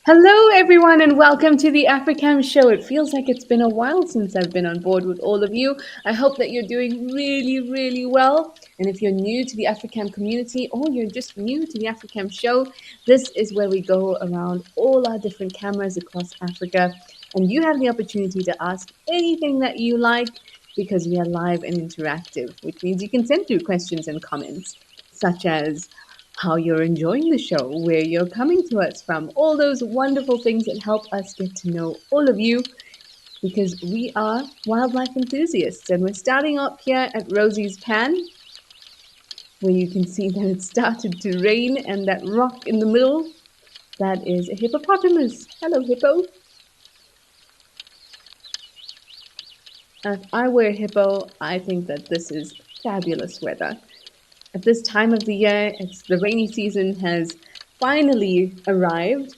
Hello, everyone, and welcome to the Africam show. It feels like it's been a while since I've been on board with all of you. I hope that you're doing really, really well. And if you're new to the Africam community or you're just new to the Africam show, this is where we go around all our different cameras across Africa. And you have the opportunity to ask anything that you like because we are live and interactive, which means you can send through questions and comments, such as how you're enjoying the show, where you're coming to us from, all those wonderful things that help us get to know all of you because we are wildlife enthusiasts. And we're starting up here at Rosie's Pan, where you can see that it started to rain, and that rock in the middle, that is a hippopotamus. Hello, hippo. If I were a hippo, I think that this is fabulous weather. At this time of the year, the rainy season has finally arrived.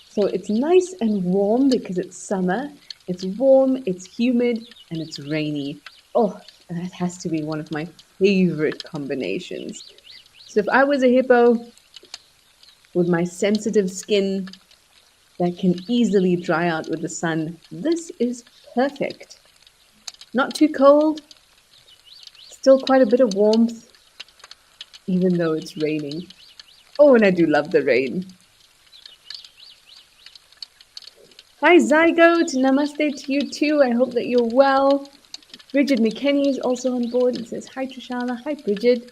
So it's nice and warm because it's summer. It's warm, it's humid, and it's rainy. Oh, that has to be one of my favorite combinations. So if I was a hippo with my sensitive skin that can easily dry out with the sun, this is perfect. Not too cold, still quite a bit of warmth, even though it's raining. Oh, and I do love the rain. Hi, Zygote. Namaste to you too. I hope that you're well. Bridget McKinney is also on board and says, hi, Trishana. Hi, Bridget.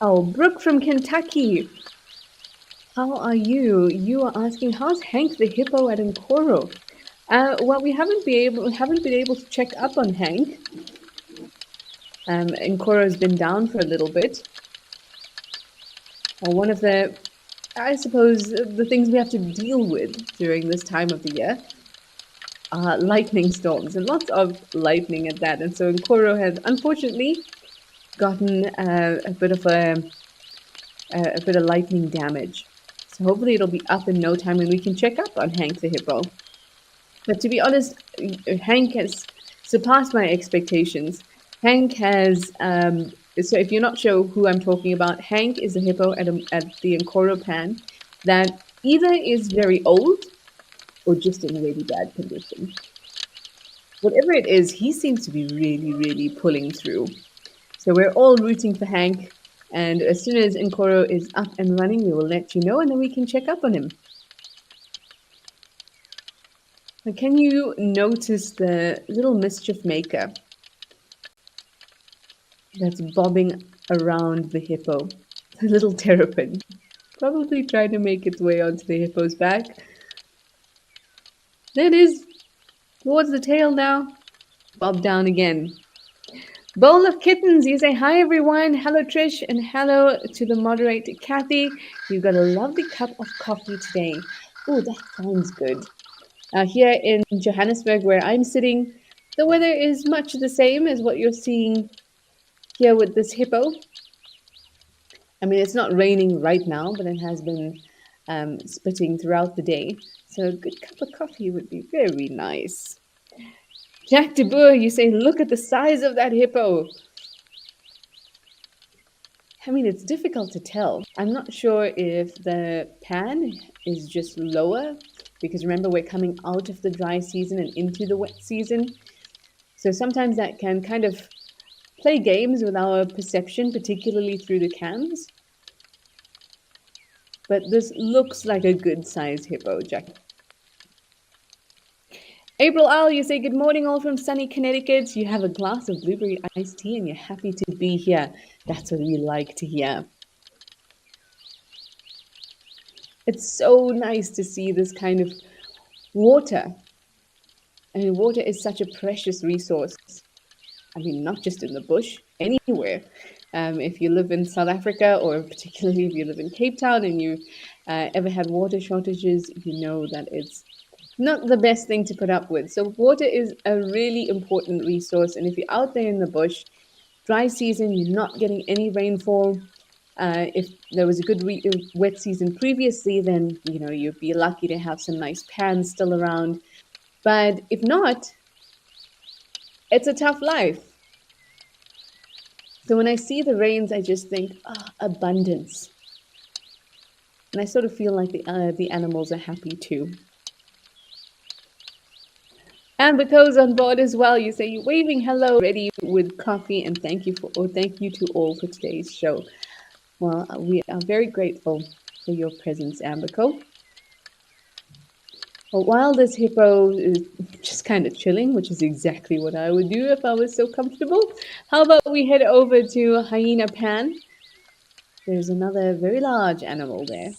Oh, Brooke from Kentucky. How are you? You are asking, how's Hank the hippo at Nkoro? Well, we haven't been able to check up on Hank. Nkoro's been down for a little bit. One of the, I suppose, the things we have to deal with during this time of the year are lightning storms, and lots of lightning at that. And so Nkoro has unfortunately gotten a bit of lightning damage. So hopefully it'll be up in no time and we can check up on Hank the hippo. But to be honest, Hank has surpassed my expectations. Hank has, so if you're not sure who I'm talking about, Hank is a hippo at the Nkoro Pan that either is very old or just in really bad condition. Whatever it is, he seems to be really, really pulling through. So we're all rooting for Hank. And as soon as Nkoro is up and running, we will let you know, and then we can check up on him. Now, can you notice the little mischief maker that's bobbing around the hippo? The little terrapin. Probably trying to make its way onto the hippo's back. There it is. Towards the tail now. Bob down again. Bowl of Kittens, you say hi everyone. Hello Trish, and hello to the moderator Kathy. You've got a lovely cup of coffee today. Oh, that sounds good. Here in Johannesburg, where I'm sitting, the weather is much the same as what you're seeing here with this hippo. I mean, it's not raining right now, but it has been spitting throughout the day. So a good cup of coffee would be very nice. Jack de Boer, you say, look at the size of that hippo. I mean, it's difficult to tell. I'm not sure if the pan is just lower, because remember, we're coming out of the dry season and into the wet season. So sometimes that can kind of play games with our perception, particularly through the cams. But this looks like a good size hippo, Jack. April Owl, you say good morning all from sunny Connecticut. You have a glass of blueberry iced tea and you're happy to be here. That's what we like to hear. It's so nice to see this kind of water. I mean, water is such a precious resource. I mean, not just in the bush, anywhere. If you live in South Africa, or particularly if you live in Cape Town and you ever had water shortages, you know that it's not the best thing to put up with. So water is a really important resource. And if you're out there in the bush, dry season, you're not getting any rainfall. If there was a good wet season previously, then you'd be lucky to have some nice pans still around. But if not, it's a tough life. So when I see the rains, I just think, abundance. And I sort of feel like the animals are happy too. Amberco's on board as well. You say you're waving hello, ready with coffee, and thank you to all for today's show. Well, we are very grateful for your presence, Amberco. Well, while this hippo is just kind of chilling, which is exactly what I would do if I was so comfortable, how about we head over to Hyena Pan? There's another very large animal there.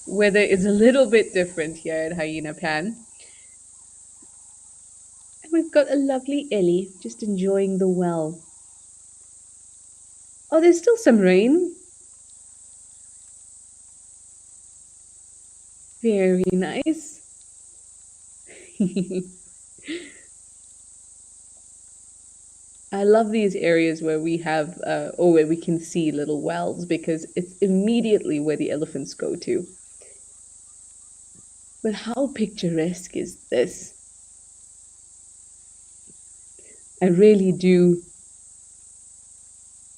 Weather is a little bit different here at Hyena Pan. And we've got a lovely Ellie just enjoying the well. Oh, there's still some rain. Very nice. I love these areas where we have, or where we can see little wells because it's immediately where the elephants go to. But how picturesque is this? I really do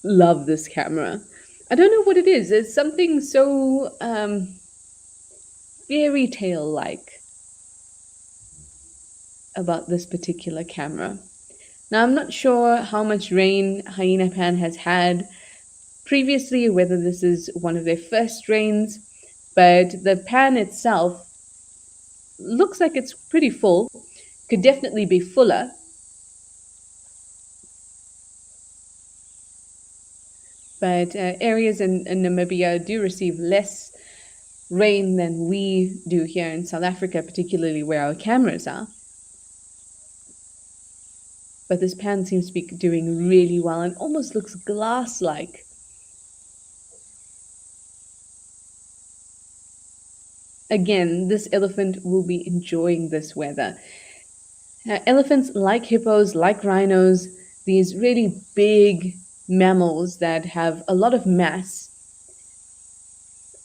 love this camera. I don't know what it is. There's something so fairy tale like about this particular camera. Now, I'm not sure how much rain Hyena Pan has had previously, whether this is one of their first rains, but the pan itself looks like it's pretty full. Could definitely be fuller. But areas in Namibia do receive less rain than we do here in South Africa, particularly where our cameras are. But this pan seems to be doing really well and almost looks glass-like. Again, this elephant will be enjoying this weather. Elephants, like hippos, like rhinos, these really big mammals that have a lot of mass,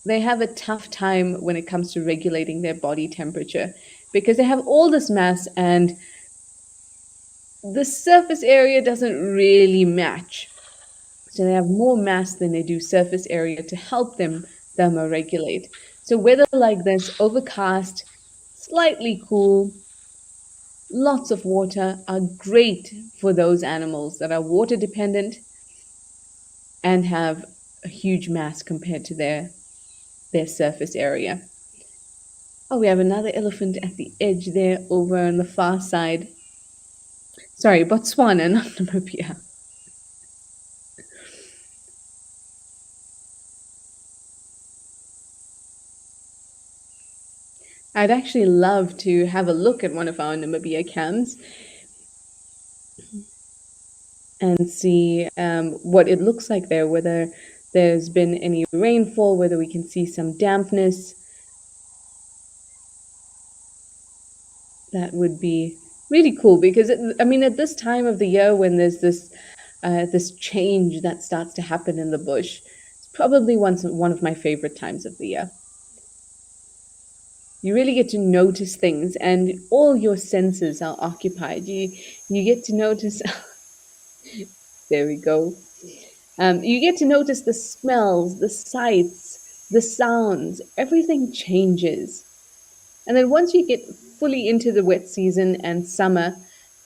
they have a tough time when it comes to regulating their body temperature because they have all this mass and the surface area doesn't really match. So they have more mass than they do surface area to help them thermoregulate. So weather like this, overcast, slightly cool, lots of water, are great for those animals that are water dependent and have a huge mass compared to their surface area. Oh, we have another elephant at the edge there over on the far side. Sorry, Botswana, not Namibia. I'd actually love to have a look at one of our Namibia cams and see what it looks like there, whether there's been any rainfall, whether we can see some dampness. That would be really cool because, I mean, at this time of the year when there's this change that starts to happen in the bush, it's probably one of my favorite times of the year. You really get to notice things and all your senses are occupied. You get to notice, there we go. You get to notice the smells, the sights, the sounds, everything changes. And then once you get fully into the wet season and summer,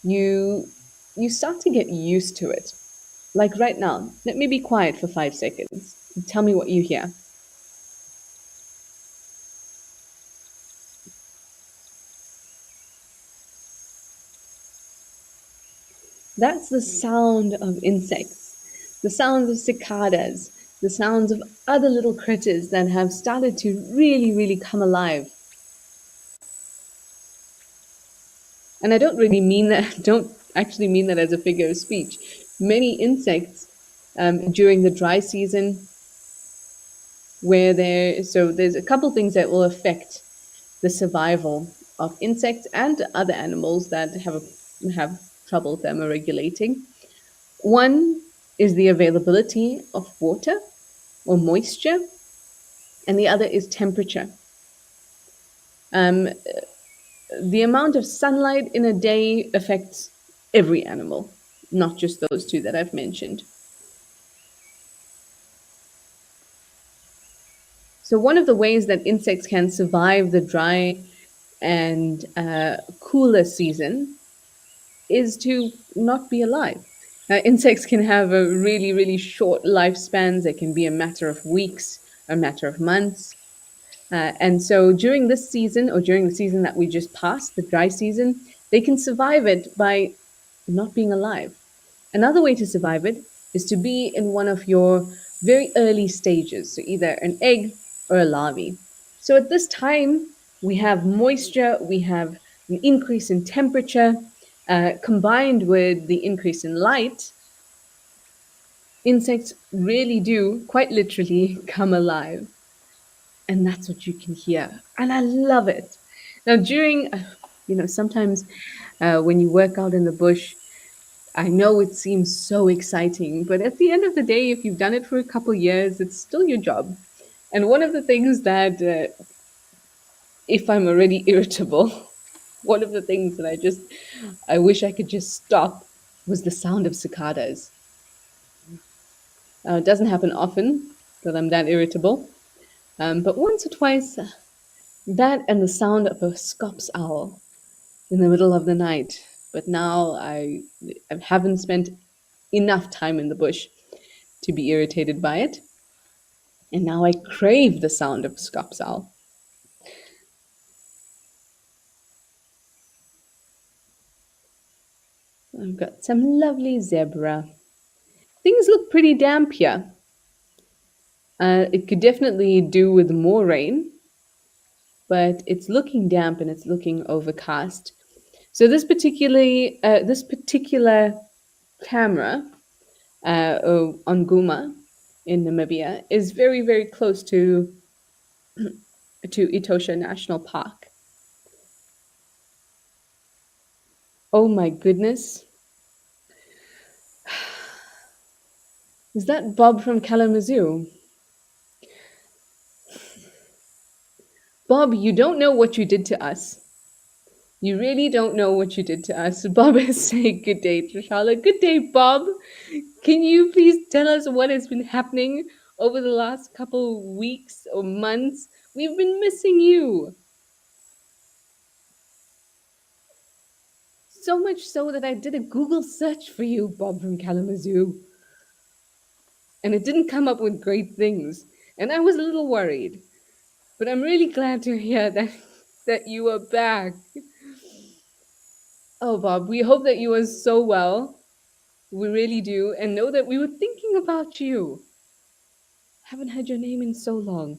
you start to get used to it. Like right now, let me be quiet for 5 seconds. Tell me what you hear. That's the sound of insects, the sounds of cicadas, the sounds of other little critters that have started to really, really come alive. And I don't really mean that, don't actually mean that as a figure of speech. Many insects during the dry season, so there's a couple things that will affect the survival of insects and other animals that have trouble thermoregulating. One is the availability of water or moisture, and the other is temperature. The amount of sunlight in a day affects every animal, not just those two that I've mentioned. So, one of the ways that insects can survive the dry and cooler season is to not be alive. Insects can have a really, really short lifespans. It can be a matter of weeks, a matter of months. And so during this season, or during the season that we just passed, the dry season, they can survive it by not being alive. Another way to survive it is to be in one of your very early stages, so either an egg or a larvae. So at this time, we have moisture, we have an increase in temperature, combined with the increase in light. Insects really do, quite literally, come alive. And that's what you can hear. And I love it. Now, sometimes when you work out in the bush, I know it seems so exciting, but at the end of the day, if you've done it for a couple years, it's still your job. And one of the things that, if I'm already irritable, one of the things that I wish I could just stop was the sound of cicadas. It doesn't happen often that I'm that irritable, but once or twice, that and the sound of a scops owl in the middle of the night. But now I haven't spent enough time in the bush to be irritated by it. And now I crave the sound of scops owl. I've got some lovely zebra. Things look pretty damp here. It could definitely do with more rain, but it's looking damp and it's looking overcast. So this particular camera on Guma in Namibia is very, very close to Etosha National Park. Oh my goodness. Is that Bob from Kalamazoo? Bob, you don't know what you did to us. You really don't know what you did to us. Bob is saying good day, Trishala. Good day, Bob. Can you please tell us what has been happening over the last couple weeks or months? We've been missing you. So much so that I did a Google search for you, Bob from Kalamazoo. And it didn't come up with great things. And I was a little worried. But I'm really glad to hear that you are back. Oh, Bob, we hope that you are so well. We really do. And know that we were thinking about you. Haven't heard your name in so long.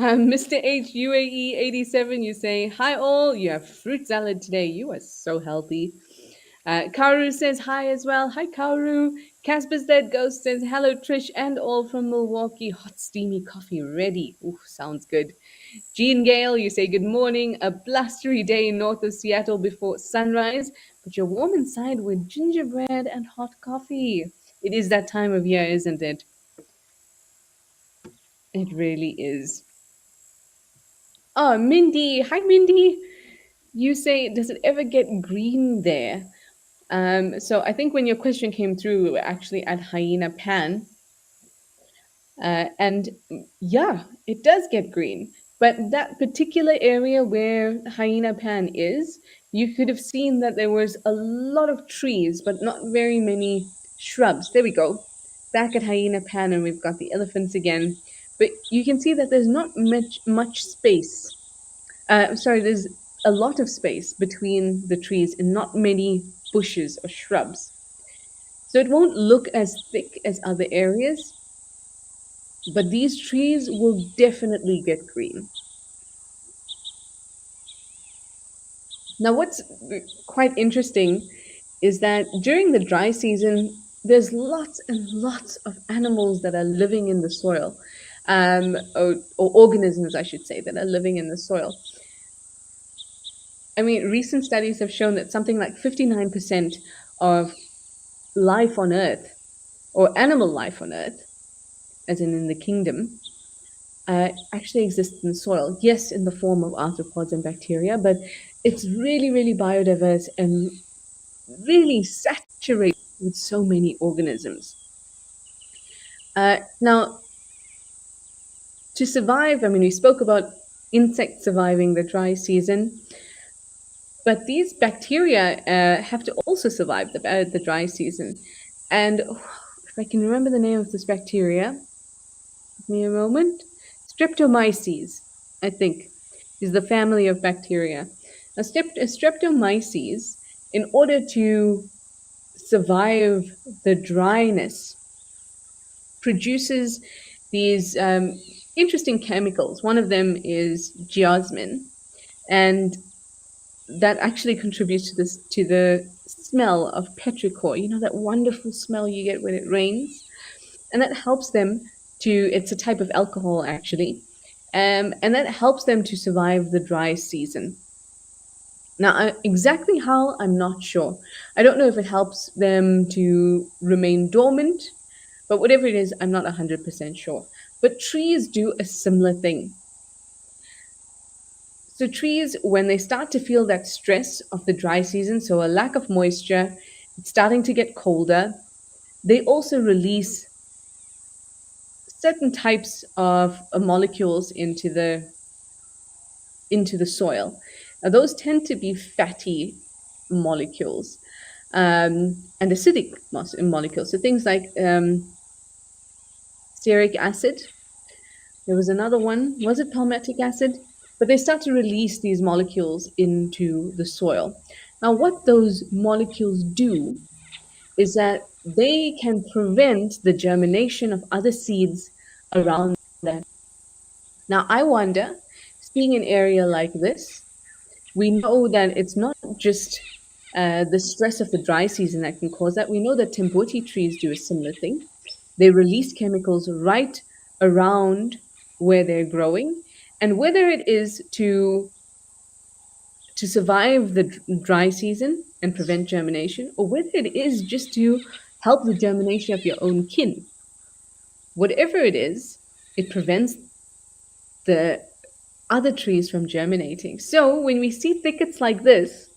Mr. H UAE 87, you say, hi all, you have fruit salad today. You are so healthy. Kauru says hi as well. Hi, Kauru. Casper's Dead Ghost says hello, Trish, and all from Milwaukee. Hot, steamy coffee ready. Ooh, sounds good. Jean Gale, you say good morning. A blustery day north of Seattle before sunrise, but you're warm inside with gingerbread and hot coffee. It is that time of year, isn't it? It really is. Oh, Mindy. Hi, Mindy. You say, does it ever get green there? So I think when your question came through, we were actually at Hyena Pan. And yeah, it does get green. But that particular area where Hyena Pan is, you could have seen that there was a lot of trees, but not very many shrubs. There we go. Back at Hyena Pan, and we've got the elephants again. But you can see that there's not much space. Sorry, there's a lot of space between the trees and not many bushes or shrubs. So it won't look as thick as other areas, but these trees will definitely get green. Now, what's quite interesting is that during the dry season, there's lots and lots of animals that are living in the soil, or organisms, I should say, that are living in the soil. I mean, recent studies have shown that something like 59% of life on Earth, or animal life on Earth, as in the kingdom, actually exists in the soil. Yes, in the form of arthropods and bacteria, but it's really, really biodiverse and really saturated with so many organisms. Now, To survive, I mean, we spoke about insects surviving the dry season, but these bacteria have to also survive the dry season. And if I can remember the name of this bacteria, give me a moment. Streptomyces, I think, is the family of bacteria. Now, streptomyces, in order to survive the dryness, produces these interesting chemicals. One of them is jasmine, and that actually contributes to the smell of petrichor. You know that wonderful smell you get when it rains, and that helps them to. It's a type of alcohol actually, and that helps them to survive the dry season. Now, exactly how, I'm not sure. I don't know if it helps them to remain dormant, but whatever it is, I'm not 100% sure. But trees do a similar thing. So, trees, when they start to feel that stress of the dry season, so a lack of moisture, it's starting to get colder, they also release certain types of molecules into the soil. Now, those tend to be fatty molecules and acidic molecules. So things like stearic acid. There was another one. Was it palmitic acid? But they start to release these molecules into the soil. Now, what those molecules do is that they can prevent the germination of other seeds around them. Now, I wonder, seeing an area like this, we know that it's not just the stress of the dry season that can cause that. We know that Timbavati trees do a similar thing. They release chemicals right around where they're growing, and whether it is to survive the dry season and prevent germination, or whether it is just to help the germination of your own kin, whatever it is, it prevents the other trees from germinating. So when we see thickets like this,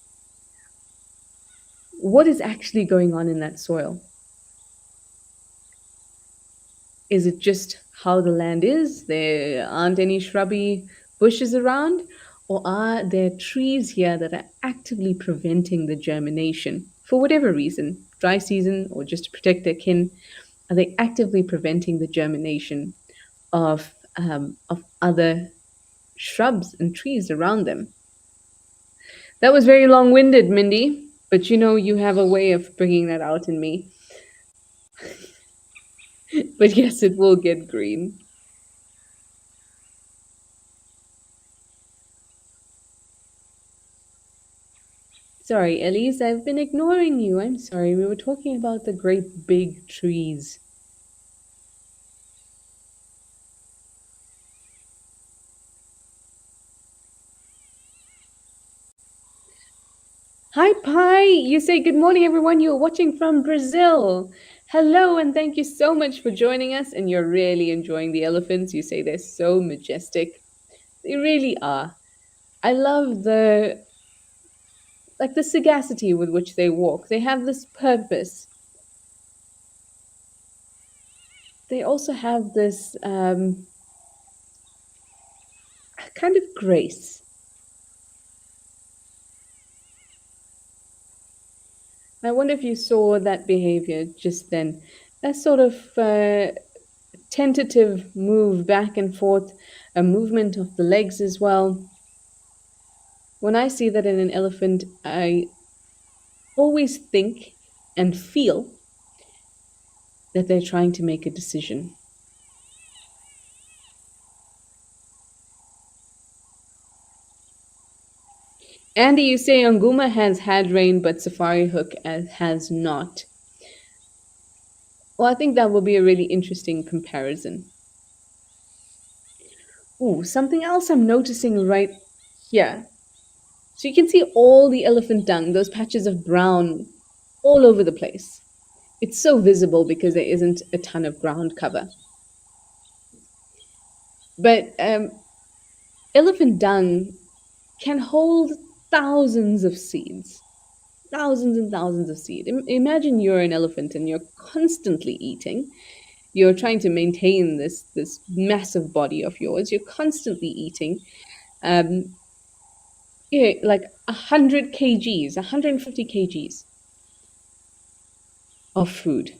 what is actually going on in that soil? Is it just how the land is? There aren't any shrubby bushes around? Or are there trees here that are actively preventing the germination for whatever reason, dry season or just to protect their kin? Are they actively preventing the germination of other shrubs and trees around them? That was very long winded, Mindy, but you know you have a way of bringing that out in me. But yes, it will get green. Sorry, Elise, I've been ignoring you. I'm sorry. We were talking about the great big trees. Hi, Pi. You say good morning, everyone. You're watching from Brazil. Hello, and thank you so much for joining us. And you're really enjoying the elephants. You say they're so majestic. They really are. I love the sagacity with which they walk. They have this purpose. They also have this kind of grace. I wonder if you saw that behavior just then. That sort of tentative move back and forth, a movement of the legs as well. When I see that in an elephant, I always think and feel that they're trying to make a decision. Andy, you say Anguma has had rain, but Safari Hook has not. Well, I think that will be a really interesting comparison. Ooh, something else I'm noticing right here. So you can see all the elephant dung, those patches of brown all over the place. It's so visible because there isn't a ton of ground cover. But elephant dung can hold thousands of seeds, thousands and thousands of seeds. Imagine you're an elephant and you're constantly eating. you're trying to maintain this massive body of yours. You're constantly eating, um, yeah, like 100 kgs, 150 kgs of food.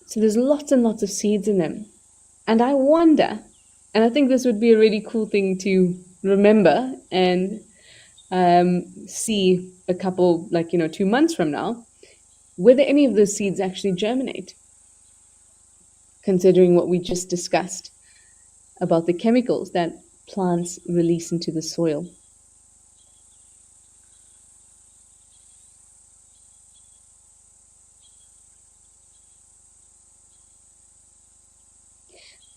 So there's lots and lots of seeds in them. And I wonder, and I think this would be a really cool thing to remember and see a couple, like, 2 months from now, whether any of those seeds actually germinate, considering what we just discussed about the chemicals that plants release into the soil.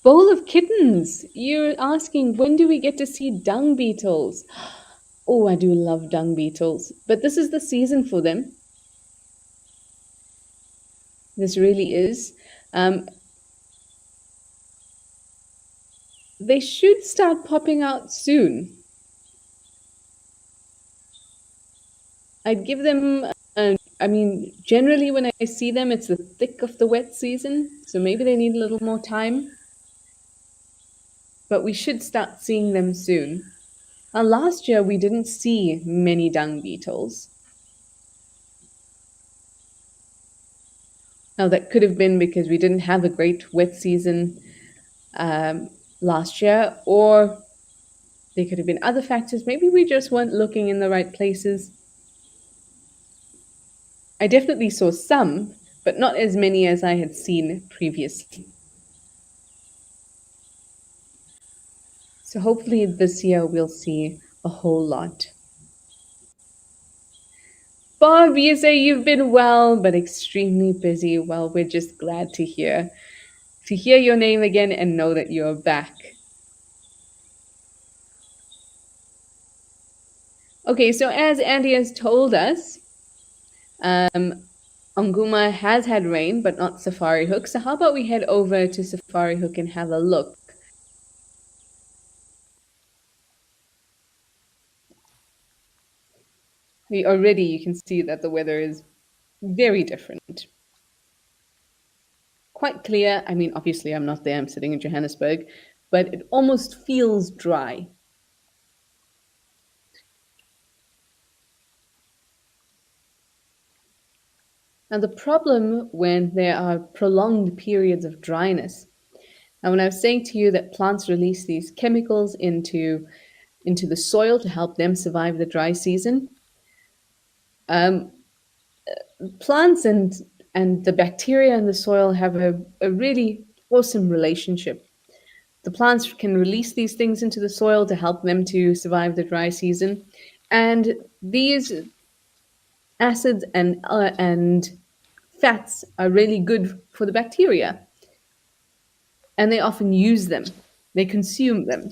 Bowl of kittens! You're asking, when do we get to see dung beetles? Oh, I do love dung beetles, but this is the season for them. This really is. Um, they should start popping out soon. I'd give them, I mean, generally when I see them, it's the thick of the wet season, so maybe they need a little more time, but we should start seeing them soon. Last year, we didn't see many dung beetles. Now, that could have been because we didn't have a great wet season um, last year, or there could have been other factors. Maybe we just weren't looking in the right places. I definitely saw some, but not as many as I had seen previously. So hopefully this year we'll see a whole lot. Bob, you say you've been well, but extremely busy. Well, we're just glad to hear your name again and know that you're back. Okay, so as Andy has told us, Onguma has had rain, but not Safari Hook. So how about we head over to Safari Hook and have a look? Already you can see that the weather is very different. Quite clear. I mean, obviously I'm not there, I'm sitting in Johannesburg, but it almost feels dry. Now, the problem when there are prolonged periods of dryness, and when I was saying to you that plants release these chemicals into the soil to help them survive the dry season, plants and the bacteria in the soil have a really awesome relationship. The plants can release these things into the soil to help them to survive the dry season, and these acids and fats are really good for the bacteria, and they often use them. They consume them.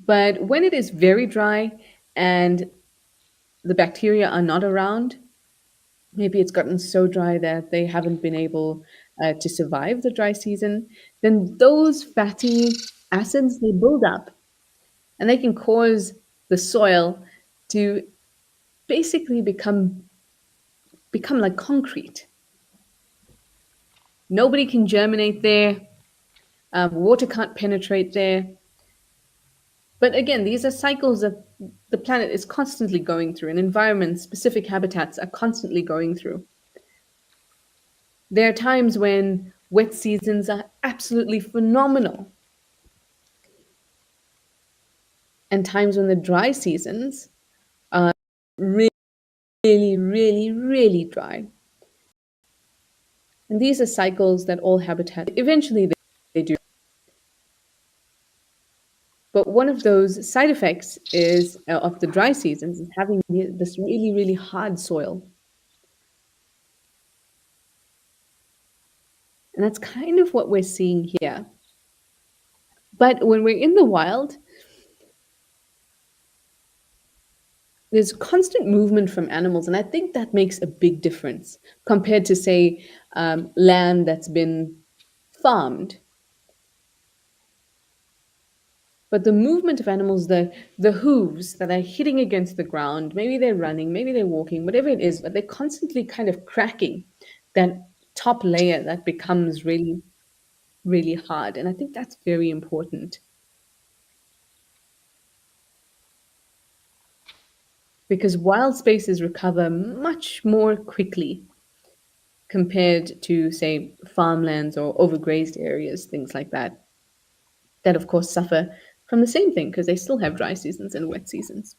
But when it is very dry and the bacteria are not around, maybe it's gotten so dry that they haven't been able to survive the dry season, then those fatty acids they build up and they can cause the soil to basically become like concrete. Nobody can germinate there. Water can't penetrate there. But again, these are cycles that the planet is constantly going through, and environments, specific habitats are constantly going through. There are times when wet seasons are absolutely phenomenal, and times when the dry seasons are really, really, really dry. And these are cycles that all habitats eventually they do. But one of those side effects is of the dry seasons is having this really, really hard soil. And that's kind of what we're seeing here. But when we're in the wild, there's constant movement from animals, and I think that makes a big difference compared to, say, land that's been farmed. But the movement of animals, the hooves that are hitting against the ground, maybe they're running, maybe they're walking, whatever it is, but they're constantly kind of cracking that top layer that becomes really, really hard. And I think that's very important because wild spaces recover much more quickly compared to, say, farmlands or overgrazed areas, things like that, that of course suffer from the same thing because they still have dry seasons and wet seasons.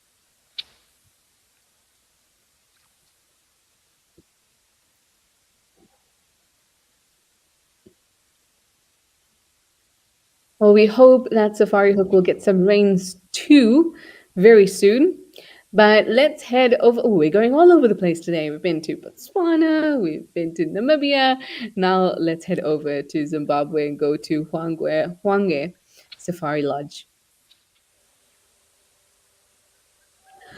Well, we hope that Safari Hook will get some rains too very soon. But let's head over. Oh, we're going all over the place today. We've been to Botswana, we've been to Namibia. Now let's head over to Zimbabwe and go to Hwange Safari Lodge.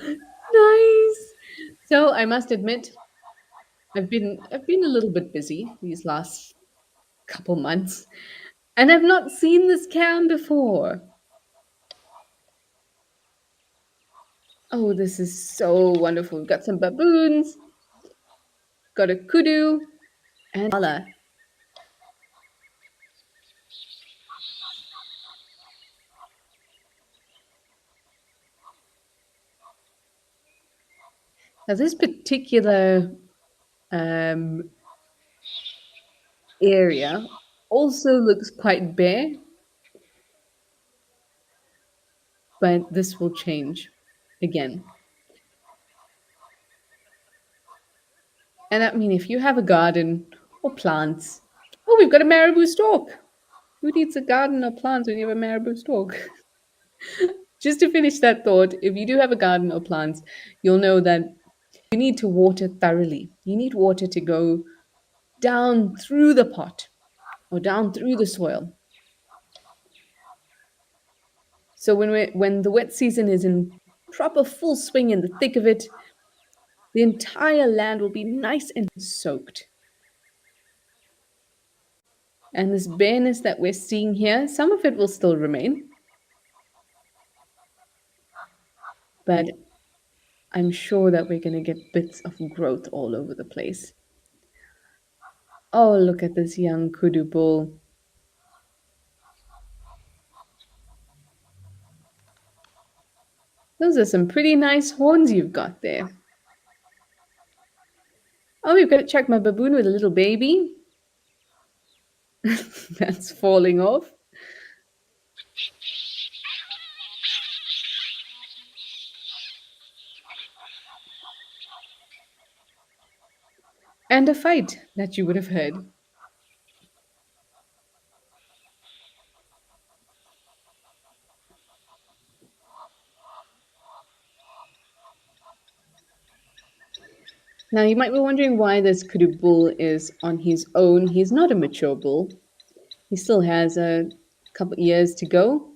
Nice. So I must admit, I've been a little bit busy these last couple months, and I've not seen this cam before. Oh, this is so wonderful. We've got some baboons, got a kudu, and koala. Now, this particular um, area also looks quite bare, but this will change again. And I mean, if you have a garden or plants, oh, we've got a marabou stork. Who needs a garden or plants when you have a marabou stork? Just to finish that thought, if you do have a garden or plants, you'll know that you need to water thoroughly. You need water to go down through the pot or down through the soil. So when the wet season is in proper full swing in the thick of it, the entire land will be nice and soaked. And this bareness that we're seeing here, some of it will still remain, but I'm sure that we're going to get bits of growth all over the place. Oh, look at this young kudu bull. Those are some pretty nice horns you've got there. Oh, we've got to check my baboon with a little baby. That's falling off. And a fight that you would have heard. Now, you might be wondering why this kudu bull is on his own. He's not a mature bull. He still has a couple years to go.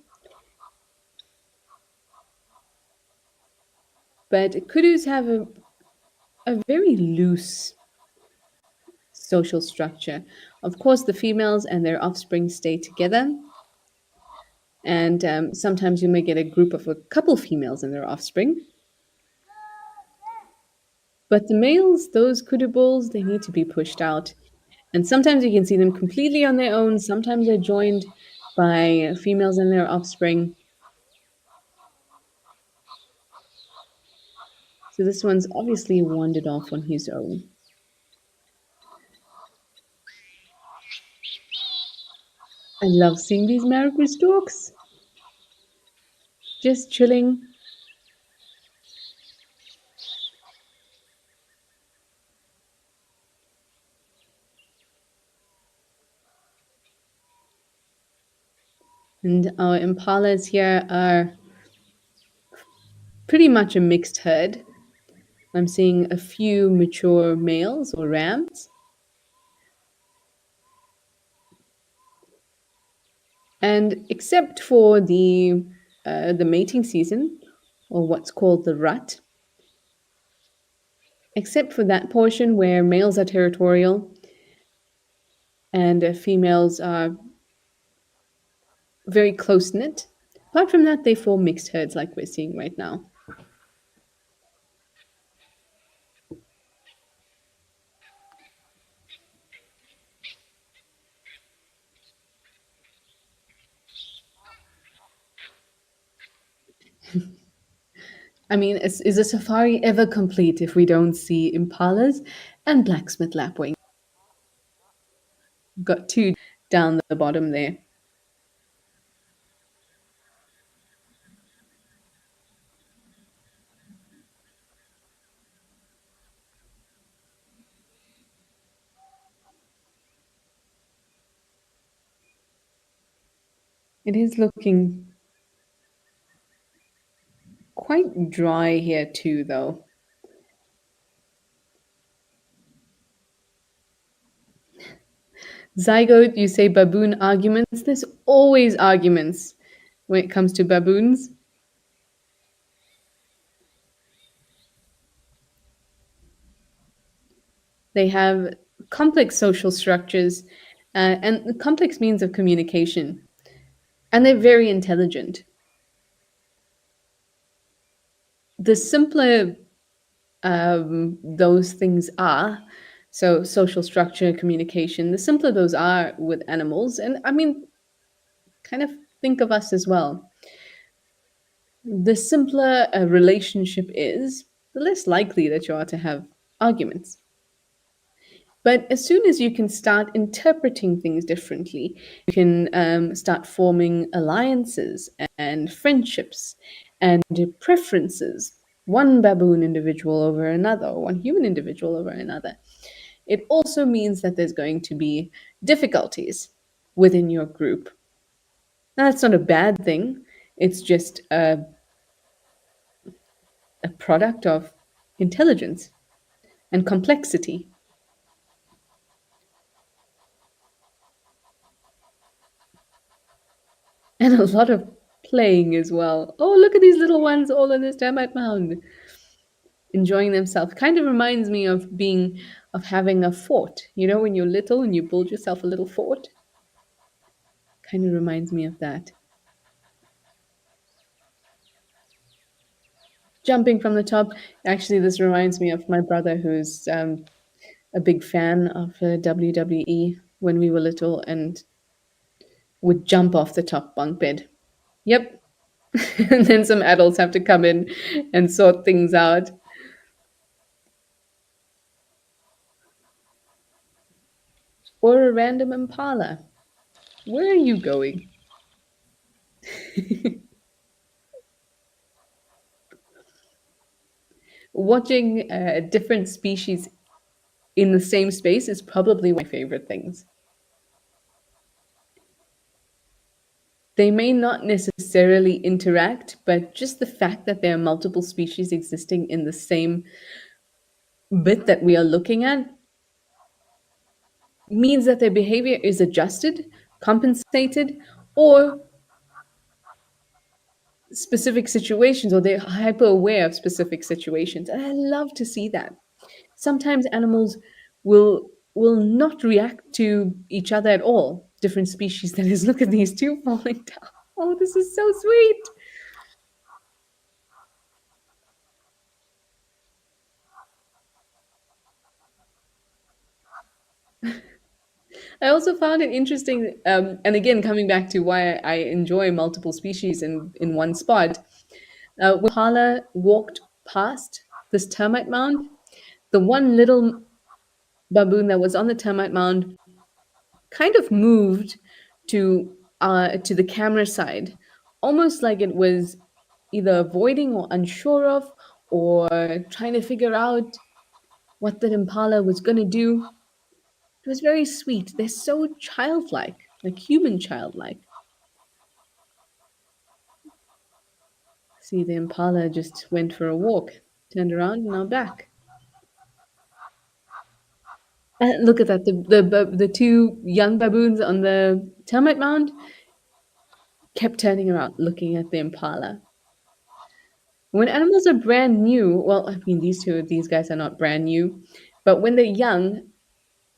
But kudus have a very loose social structure. Of course, the females and their offspring stay together. And sometimes you may get a group of a couple females and their offspring. But the males, those kudu bulls, they need to be pushed out. And sometimes you can see them completely on their own. Sometimes they're joined by females and their offspring. So this one's obviously wandered off on his own. I love seeing these marabou storks. Just chilling. And our impalas here are pretty much a mixed herd. I'm seeing a few mature males or rams. And except for the mating season, or what's called the rut, except for that portion where males are territorial and females are very close knit, Apart from that, they form mixed herds like we're seeing right now. I mean, is a safari ever complete if we don't see impalas and blacksmith lapwing? Got two down the bottom there. It is looking quite dry here too, though. Zygote, you say baboon arguments. There's always arguments when it comes to baboons. They have complex social structures and complex means of communication, and they're very intelligent. The simpler those things are, so social structure, communication, the simpler those are with animals, and I mean, kind of think of us as well. The simpler a relationship is, the less likely that you are to have arguments. But as soon as you can start interpreting things differently, you can start forming alliances and friendships and preferences. One baboon individual over another, or one human individual over another. It also means that there's going to be difficulties within your group. Now, that's not a bad thing. It's just a product of intelligence and complexity. And a lot of playing as well. Oh, look at these little ones all on this termite mound, enjoying themselves. Kind of reminds me of having a fort. You know, when you're little and you build yourself a little fort? Kind of reminds me of that. Jumping from the top. Actually, this reminds me of my brother, who's a big fan of WWE when we were little and would jump off the top bunk bed. Yep. And then some adults have to come in and sort things out. Or a random impala. Where are you going? Watching different species in the same space is probably one of my favorite things. They may not necessarily interact, but just the fact that there are multiple species existing in the same bit that we are looking at means that their behavior is adjusted, compensated, or specific situations, or they're hyper aware of specific situations. And I love to see that. Sometimes animals will not react to each other at all. Different species. That is, look at these two falling down. Oh, this is so sweet. I also found it interesting, and again, coming back to why I enjoy multiple species in one spot. When Hala walked past this termite mound, the one little baboon that was on the termite mound kind of moved to the camera side, almost like it was either avoiding or unsure of, or trying to figure out what the impala was going to do. It was very sweet. They're so childlike, like human childlike. See, the impala just went for a walk, turned around, and now back. And look at that. The two young baboons on the termite mound kept turning around, looking at the impala. When animals are brand new, well, I mean, these guys are not brand new, but when they're young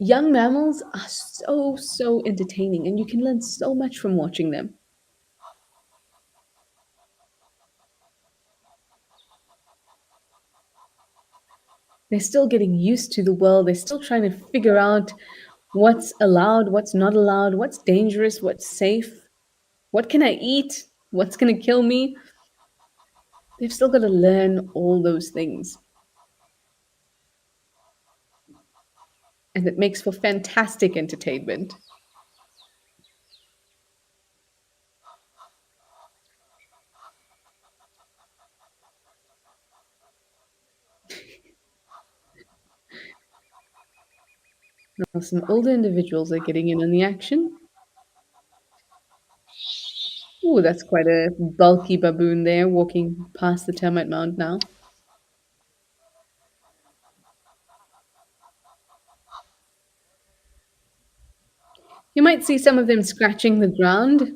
mammals are so entertaining, and you can learn so much from watching them. They're still getting used to the world. They're still trying to figure out what's allowed, what's not allowed, what's dangerous, what's safe, what can I eat, what's going to kill me. They've still got to learn all those things. And it makes for fantastic entertainment. Now, some older individuals are getting in on the action. Ooh, that's quite a bulky baboon there walking past the termite mound now. You might see some of them scratching the ground.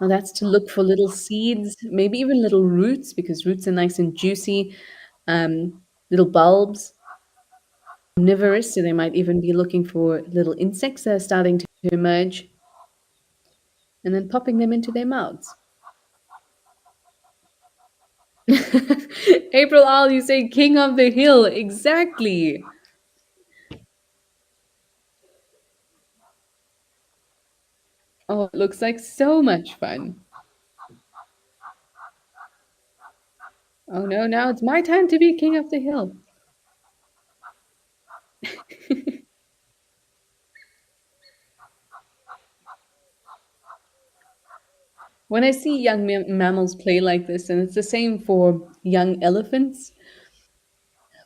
Now, that's to look for little seeds, maybe even little roots, because roots are nice and juicy. Little bulbs, omnivorous, so they might even be looking for little insects that are starting to emerge and then popping them into their mouths. April Owl, you say king of the hill. Exactly. Oh, it looks like so much fun. Oh no, now it's my time to be king of the hill. When I see young mammals play like this, and it's the same for young elephants,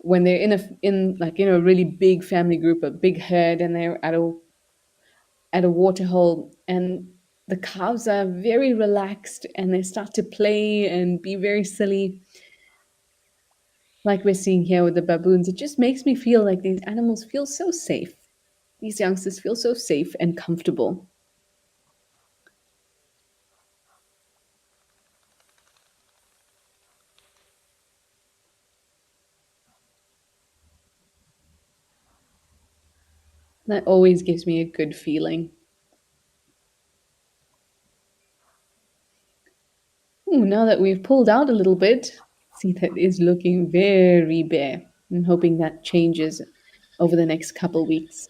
when they're in a really big family group, a big herd, and they're at a water hole, and the cows are very relaxed and they start to play and be very silly, like we're seeing here with the baboons. It just makes me feel like these animals feel so safe. These youngsters feel so safe and comfortable. That always gives me a good feeling. Ooh, now that we've pulled out a little bit, see that is looking very bare. I'm hoping that changes over the next couple weeks.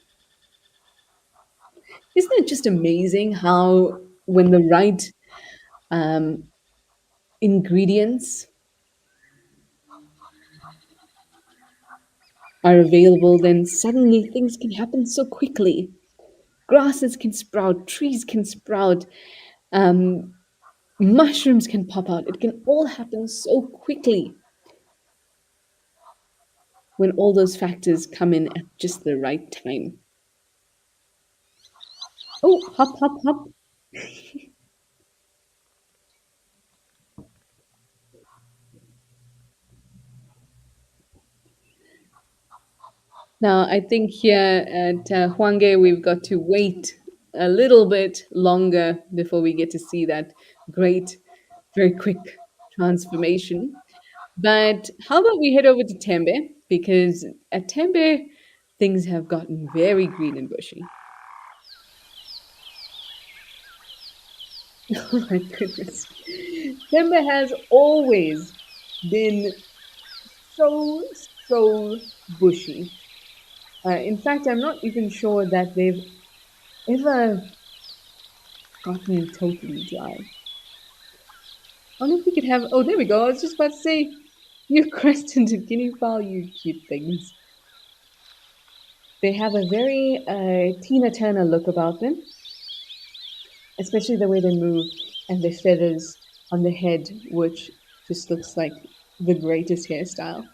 Isn't it just amazing how, when the right um, ingredients are available, then suddenly things can happen so quickly. Grasses can sprout, trees can sprout, um, mushrooms can pop out. It can all happen so quickly when all those factors come in at just the right time. Oh, hop, hop, hop. Now, I think here at Hwange, we've got to wait a little bit longer before we get to see that great, very quick transformation. But how about we head over to Tembe? Because at Tembe, things have gotten very green and bushy. Oh my goodness. Tembe has always been so, so bushy. In fact, I'm not even sure that they've ever gotten totally dry. I wonder if we could have. Oh, there we go. I was just about to say, you crested guinea fowl, you cute things. They have a very Tina Turner look about them, especially the way they move and their feathers on the head, which just looks like the greatest hairstyle.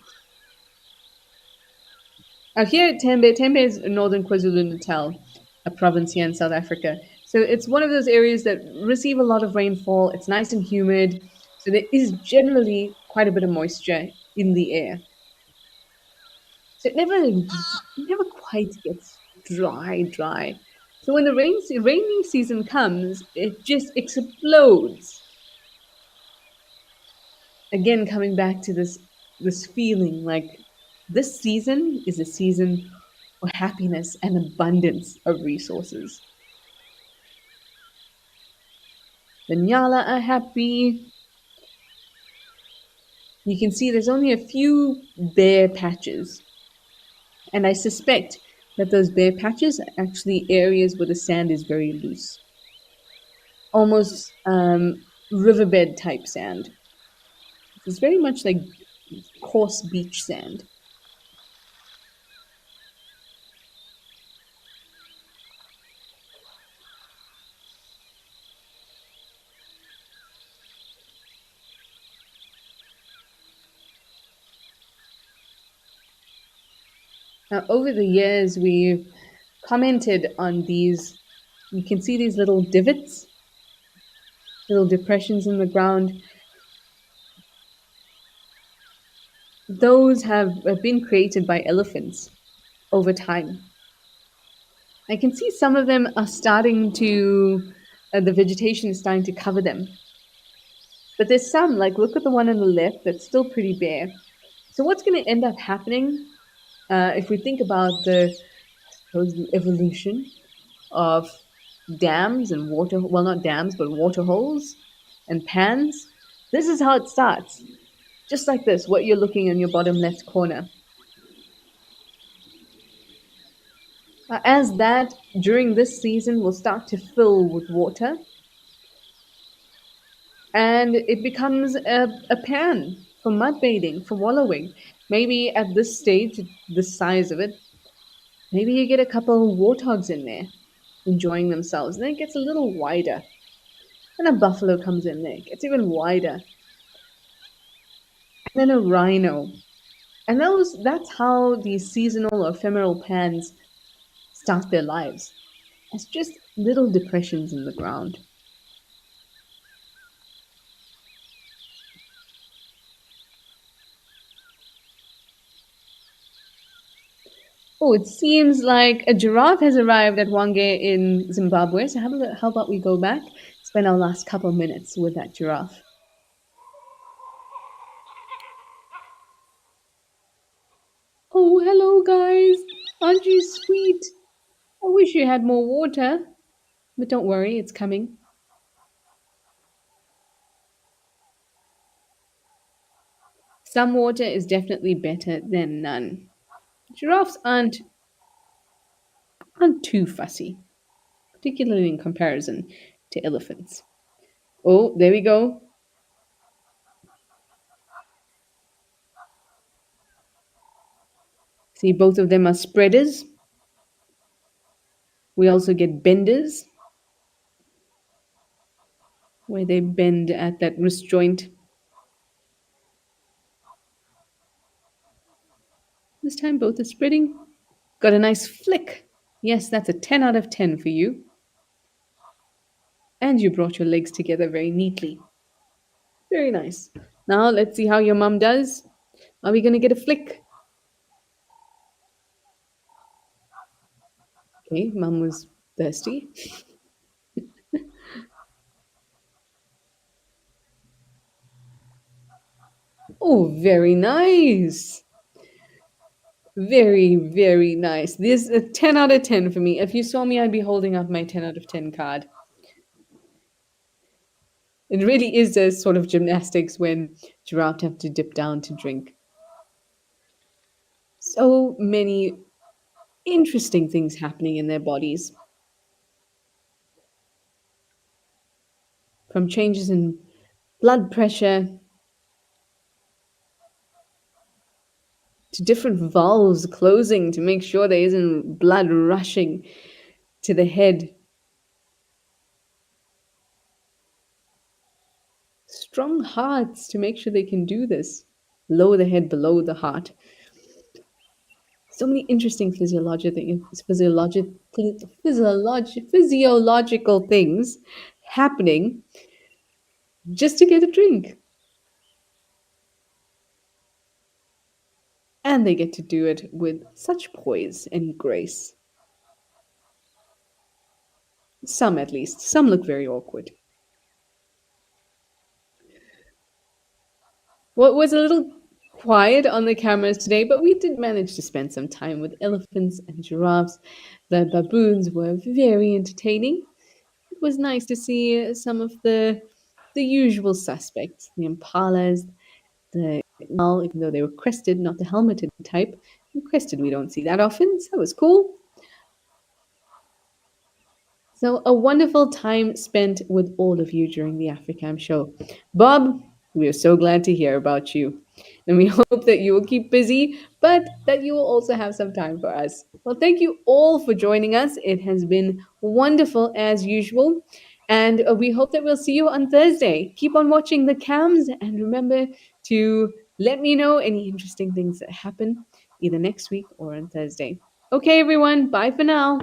Here at Tembe, Tembe is northern KwaZulu-Natal, a province here in South Africa. So it's one of those areas that receive a lot of rainfall. It's nice and humid, so there is generally quite a bit of moisture in the air. So it never quite gets dry. So when the rainy season comes, it just explodes. Again, coming back to this feeling like this season is a season for happiness and abundance of resources. The Nyala are happy. You can see there's only a few bare patches, and I suspect that those bare patches are actually areas where the sand is very loose, almost riverbed type sand. It's very much like coarse beach sand. Now, over the years, we've commented on these. You can see these little divots, little depressions in the ground. Those have been created by elephants over time. I can see some of them are starting to, the vegetation is starting to cover them. But there's some, like look at the one on the left, that's still pretty bare. So what's going to end up happening if we think about the, I suppose, the evolution of dams and water, well, not dams, but water holes and pans? This is how it starts. Just like this, what you're looking in your bottom left corner. As that, during this season, will start to fill with water, and it becomes a pan for mud bathing, for wallowing. Maybe at this stage, the size of it, maybe you get a couple of warthogs in there enjoying themselves. And then it gets a little wider. And a buffalo comes in there, it gets even wider. And then a rhino. And that's how these seasonal or ephemeral pans start their lives. It's just little depressions in the ground. Oh, it seems like a giraffe has arrived at Wange in Zimbabwe. So how about we go back, spend our last couple of minutes with that giraffe? Oh, hello, guys. Aren't you sweet? I wish you had more water, but don't worry, it's coming. Some water is definitely better than none. Giraffes aren't too fussy, particularly in comparison to elephants. Oh, there we go. See, both of them are spreaders. We also get benders, where they bend at that wrist joint. This time both are spreading. Got a nice flick. Yes, that's a 10 out of 10 for you. And you brought your legs together very neatly. Very nice. Now let's see how your mum does. Are we going to get a flick? Okay, mum was thirsty. Oh, very nice. Very, very nice. This is a 10 out of 10 for me. If you saw me, I'd be holding up my 10 out of 10 card. It really is a sort of gymnastics when giraffes have to dip down to drink. So many interesting things happening in their bodies, from changes in blood pressure to different valves closing to make sure there isn't blood rushing to the head. Strong hearts to make sure they can do this. Lower the head below the heart. So many interesting physiological things happening just to get a drink. And they get to do it with such poise and grace. Some, at least. Some look very awkward. What was a little quiet on the cameras today, but we did manage to spend some time with elephants and giraffes. The baboons were very entertaining. It was nice to see some of the usual suspects, the impalas, the well, even though they were crested, not the helmeted type. And crested, we don't see that often, so it was cool. So, a wonderful time spent with all of you during the Africam show. Bob, we are so glad to hear about you. And we hope that you will keep busy, but that you will also have some time for us. Well, thank you all for joining us. It has been wonderful as usual. And we hope that we'll see you on Thursday. Keep on watching the cams and remember to let me know any interesting things that happen either next week or on Thursday. Okay, everyone, bye for now.